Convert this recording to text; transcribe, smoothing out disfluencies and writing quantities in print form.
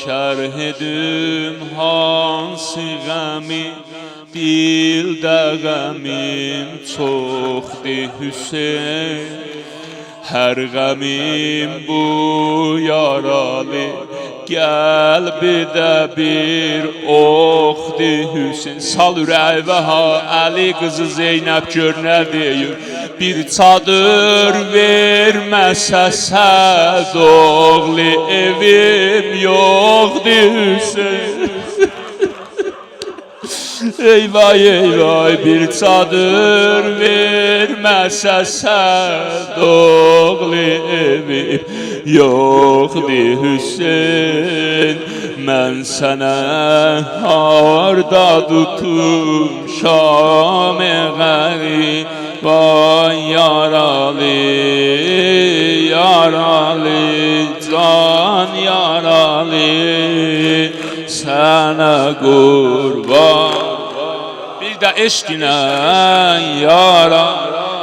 şərh edim hansı qəmi, dildə qəmim çoxdur Hüseyn. Hər qəmim bu yaralı qəlbidə bir oxdur Hüseyn. Sal ürəyi ha Əli qızı Zeynəb gör nə deyir. Bir çadır verməsə səd oğlu evim yoxdur Hüseyn. Eyvay eyvay bir çadır verməsə səd oğlu evim yoxdur Hüseyn. Mən sənə harda tutum şam-ı qərib, vay yaralı, yaralı, can yaralı, sənə qurban. Bir də eşqinə yaralı.